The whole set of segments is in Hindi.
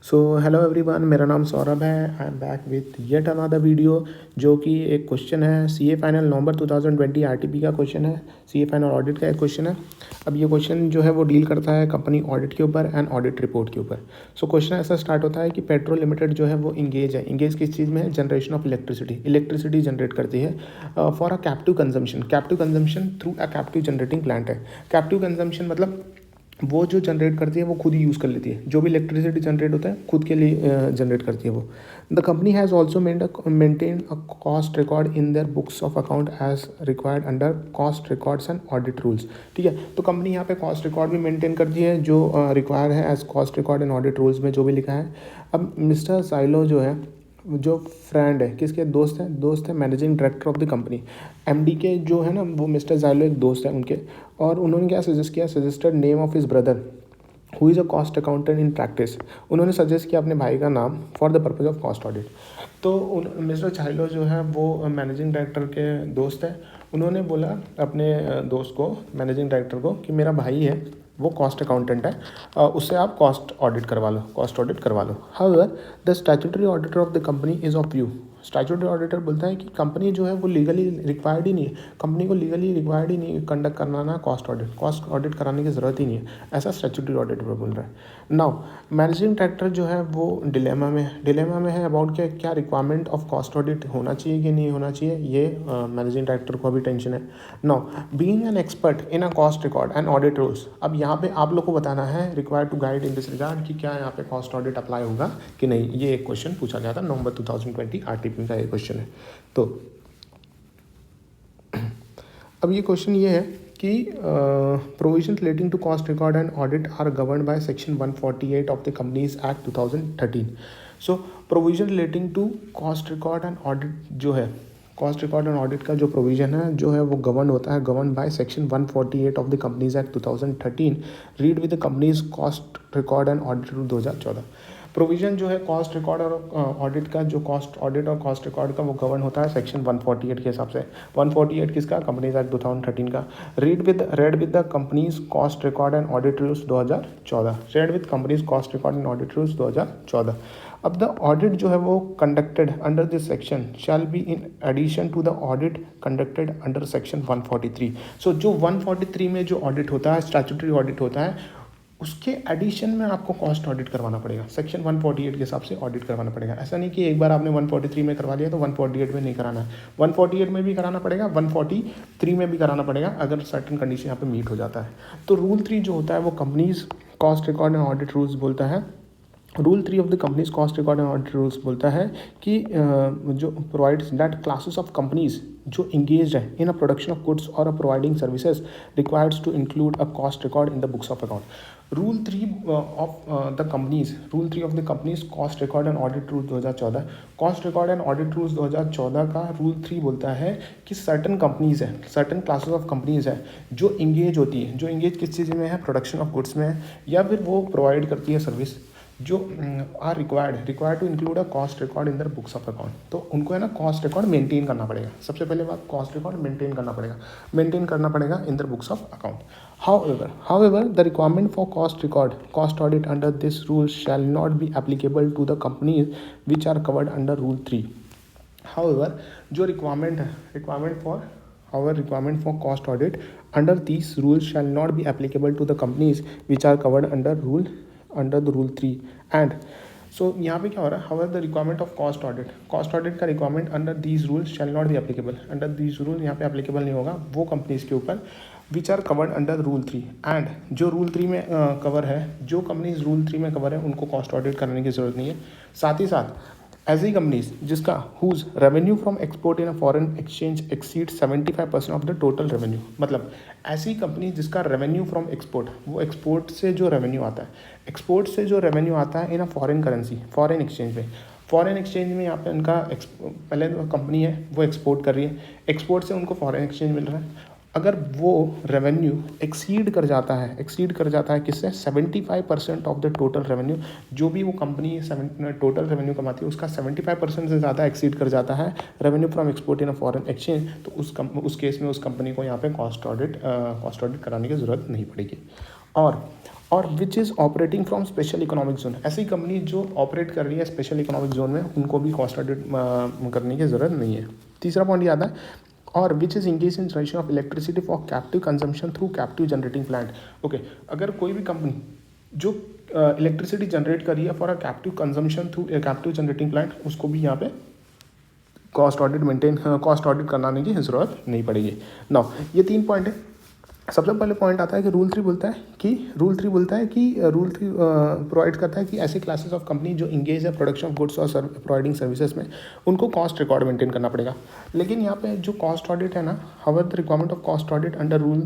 सो हेलो एवरीवन, मेरा नाम सौरभ है। I am back with yet another video जो कि एक क्वेश्चन है सीए फाइनल नवंबर 2020 आरटीपी का क्वेश्चन है। सीए फाइनल ऑडिट का एक क्वेश्चन है। अब ये क्वेश्चन जो है वो डील करता है कंपनी ऑडिट के ऊपर एंड ऑडिट रिपोर्ट के ऊपर। सो क्वेश्चन ऐसा स्टार्ट होता है कि पेट्रोल लिमिटेड जो है वो इंगेज है। इंगेज किस चीज़ में है? जनरेशन ऑफ इलेक्ट्रिसिटी जनरेट करती है for a captive consumption through a captive generating plant है। कैप्टिव कंजम्पशन मतलब वो जो जनरेट करती है वो खुद ही यूज़ कर लेती है। जो भी इलेक्ट्रिसिटी जनरेट होता है खुद के लिए जनरेट करती है वो। The company has also maintain a cost record in their books of account as required under cost records and audit rules. ठीक है, तो कंपनी यहाँ पे कॉस्ट रिकॉर्ड भी मेंटेन करती है जो रिक्वायर है as cost record and audit rules में जो भी लिखा है। अब मिस्टर साइलो जो है, जो फ्रेंड है, किसके दोस्त है managing director of the company. MD के जो है ना वो मिस्टर जाइलो एक दोस्त है उनके। और उन्होंने क्या सजेस्ट किया? Suggested name of his brother who is a cost accountant in practice. उन्होंने सजेस्ट किया अपने भाई का नाम for the purpose of cost audit. तो मिस्टर चाइलो जो है वो मैनेजिंग डायरेक्टर के दोस्त है। उन्होंने बोला अपने दोस्त को, मैनेजिंग डायरेक्टर को, कि मेरा भाई है वो कॉस्ट अकाउंटेंट है, उससे आप कॉस्ट ऑडिट करवा लो। However the statutory auditor of the company is of view. Statutory auditor बोलता है कि कंपनी जो है वो लीगली रिक्वायर्ड ही नहीं है, कंपनी को लीगली रिक्वायर्ड ही नहीं है कंडक्ट करना ना कॉस्ट ऑडिट कराने की ज़रूरत ही नहीं है, ऐसा स्टैट्यूटरी ऑडिटर बोल रहा है। नाउ मैनेजिंग डायरेक्टर जो है वो डिलेमा में है अबाउट क्या रिक्वायरमेंट ऑफ कॉस्ट ऑडिट होना चाहिए कि नहीं होना चाहिए। ये मैनेजिंग डायरेक्टर को अभी टेंशन है। Now being an expert in a cost record and audit rules, अब यहाँ पे आप लोग को बताना है, required to guide in this regard, कि क्या यहाँ पे कॉस्ट ऑडिट अप्लाई होगा कि नहीं। ये एक क्वेश्चन पूछा गया था नवंबर 2020 आरटीपी का, एक क्वेश्चन है। तो अब ये क्वेश्चन ये है कि provision relating to cost record and audit are governed by section 148 of the companies act 2013। So provision relating to cost record and audit जो है, कॉस्ट रिकॉर्ड एंड ऑडिट का जो प्रोविजन है जो है वो govern by section 148 of the companies act 2013। Read with the companies cost record and audit rule 2014। Provision जो है कॉस्ट रिकॉर्ड और ऑडिट का, जो कॉस्ट ऑडिट और कॉस्ट रिकॉर्ड का, वो गवर्न होता है सेक्शन 148 के हिसाब से। 148 किसका? कंपनीज एक्ट 2013 का। Read with the companies cost record and audit rules 2014। Read with companies cost record and audit rules 2014। अब द ऑडिट जो है वो conducted under this section shall be in addition to the audit conducted under section 143। So जो 143 में जो ऑडिट होता है, स्टैट्यूटरी ऑडिट होता है, उसके एडिशन में आपको कॉस्ट ऑडिट करवाना पड़ेगा। सेक्शन 148 के हिसाब से ऑडिट करवाना पड़ेगा। ऐसा नहीं कि एक बार आपने 143 में करवा लिया तो 148 में नहीं कराना है। 148 में भी कराना पड़ेगा, 143 में भी कराना पड़ेगा, अगर सर्टेन कंडीशन यहाँ पे मीट हो जाता है। तो रूल 3 जो होता है वो companies cost record and audit rules बोलता है। Rule 3 of the companies cost record and audit rules बोलता है कि जो provides that classes of companies जो इंगेज है in a production of goods और a providing services requires to include a cost record in the books of account. Rule 3 of the companies cost record and audit rule 2014। Cost record and audit rules 2014 का रूल 3 बोलता है कि सर्टन कंपनीज है, सर्टन क्लासेस ऑफ कंपनीज है जो इंगेज होती है, जो इंगेज किस चीज़ में है? प्रोडक्शन ऑफ गुड्स में है, या फिर वो प्रोवाइड करती है सर्विस, जो are required to include a cost record in there books of account. तो उनको है ना कॉस्ट रिकॉर्ड मेंटेन करना पड़ेगा। सबसे पहले बात, कॉस्ट रिकॉर्ड मेंटेन करना पड़ेगा in there books of account. However, the requirement for cost audit under this rule shall not be applicable to the companies which are covered under Rule 3. However, जो requirement for cost audit under these rules shall not be applicable to the companies which are covered under the Rule 3. And so यहाँ पे क्या हो रहा है? However, the requirement of cost audit का requirement under these rules shall not be applicable. Under these rules यहाँ पे applicable नहीं होगा वो कंपनीज के ऊपर which are covered under rule 3। And जो रूल 3 में कवर है, जो कंपनीज रूल 3 में कवर है, उनको कॉस्ट ऑडिट करने की ज़रूरत नहीं है। साथ ही साथ ऐसी कंपनीज जिसका whose revenue from export in a foreign exchange exceed 75% of the total revenue, मतलब ऐसी कंपनी जिसका रेवेन्यू फ्रॉम एक्सपोर्ट, वो एक्सपोर्ट से जो रेवेन्यू आता है in a foreign currency, foreign exchange में यहाँ पे उनका पहले कंपनी है वो एक्सपोर्ट कर रही है, एक्सपोर्ट से उनको फॉरेन एक्सचेंज मिल रहा है। अगर वो रेवेन्यू एक्सीड कर जाता है किससे? 75% ऑफ द टोटल रेवेन्यू, जो भी वो कंपनी टोटल रेवेन्यू कमाती है उसका 75% से ज़्यादा एक्सीड कर जाता है revenue from export in a foreign exchange, तो उस केस में उस कंपनी को यहाँ पे कॉस्ट ऑडिट कराने की ज़रूरत नहीं पड़ेगी। और और which is operating from special economic zone, ऐसी कंपनी जो ऑपरेट कर रही है स्पेशल इकोनॉमिक जोन में, उनको भी कॉस्ट ऑडिट करने की ज़रूरत नहीं है। तीसरा पॉइंट याद है, और which is engage in generation of electricity for captive consumption through captive generating plant. Okay, अगर कोई भी कंपनी जो इलेक्ट्रिसिटी जनरेट कर रही है for a captive consumption through captive generating plant, उसको भी यहाँ पे कॉस्ट ऑडिट कराने की ज़रूरत नहीं पड़ेगी। नाउ ये 3 पॉइंट है। सबसे पहले पॉइंट आता है कि रूल थ्री बोलता है कि रूल थ्री प्रोवाइड करता है कि ऐसे क्लासेस ऑफ कंपनी जो इंगेज है प्रोडक्शन ऑफ गुड्स और प्रोवाइडिंग सर्विसेज में, उनको कॉस्ट रिकॉर्ड मेंटेन करना पड़ेगा। लेकिन यहाँ पे जो कॉस्ट ऑडिट है ना, however the requirement of cost audit under rule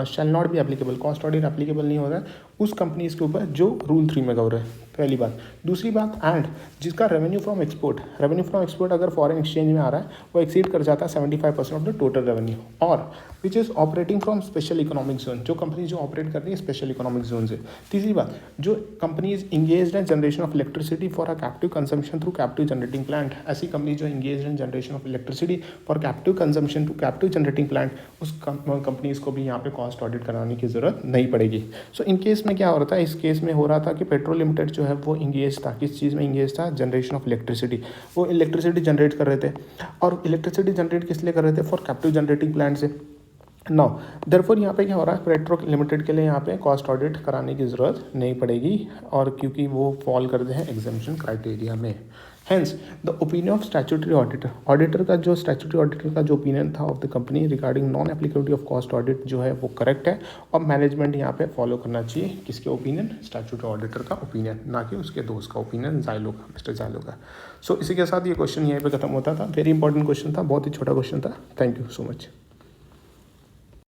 shall not be applicable, cost audit applicable नहीं हो रहा है उस कंपनीज के ऊपर जो रूल 3 में कवर है, पहली बात। दूसरी बात, एंड जिसका रेवेन्यू फ्रॉम एक्सपोर्ट अगर फॉरेन एक्सचेंज में आ रहा है वो एक्सीड कर जाता है 75% ऑफ द टोटल रेवेन्यू, और which is operating from special economic zone, जो कंपनी जो ऑपरेट कर रही है स्पेशल इकोनॉमिक जोन से। तीसरी बात, जो companies engage in generation of electricity for a captive consumption through captive generating plant, ऐसी कंपनी जो engage in generation of electricity for captive consumption to captive generating plant, उस कंपनीज को भी यहाँ पे कॉस्ट ऑडिट कराने की जरूरत नहीं पड़ेगी। सो इन केस में क्या हो रहा था, इस केस में हो रहा था कि पेट्रोल लिमिटेड जो है वो इंगेज था, किस चीज़ में इंगेज था, जनरेशन ऑफ इलेक्ट्रिसिटी। वो इलेक्ट्रिसिटी जनरेट कर रहे थे, और इलेक्ट्रिसिटी जनरेट किस लिए कर रहे थे, फॉर कैप्टिव जनरेटिंग प्लांट से। नाउ देयरफॉर यहाँ पे क्या हो रहा है, पेट्रो लिमिटेड के लिए यहाँ पे कॉस्ट ऑडिट कराने की ज़रूरत नहीं पड़ेगी, और क्योंकि वो फॉल करते हैं एग्जामिशन क्राइटेरिया में। Hence the opinion of statutory auditor का जो स्टैट्यूटरी ऑडिटर का जो ओपिनियन था of the company regarding non applicability of cost audit जो है वो करेक्ट है, और मैनेजमेंट यहाँ पे फॉलो करना चाहिए किसके ओपिनियन, स्टैट्यूटरी ऑडिटर का ओपिनियन, ना कि उसके दोस्त का ओपिनियन, जायलो का, मिस्टर जायलो का। सो इसी के साथ ये क्वेश्चन यहीं पे खत्म होता था। वेरी इंपॉर्टेंट क्वेश्चन था, बहुत ही छोटा क्वेश्चन था। Thank you so much.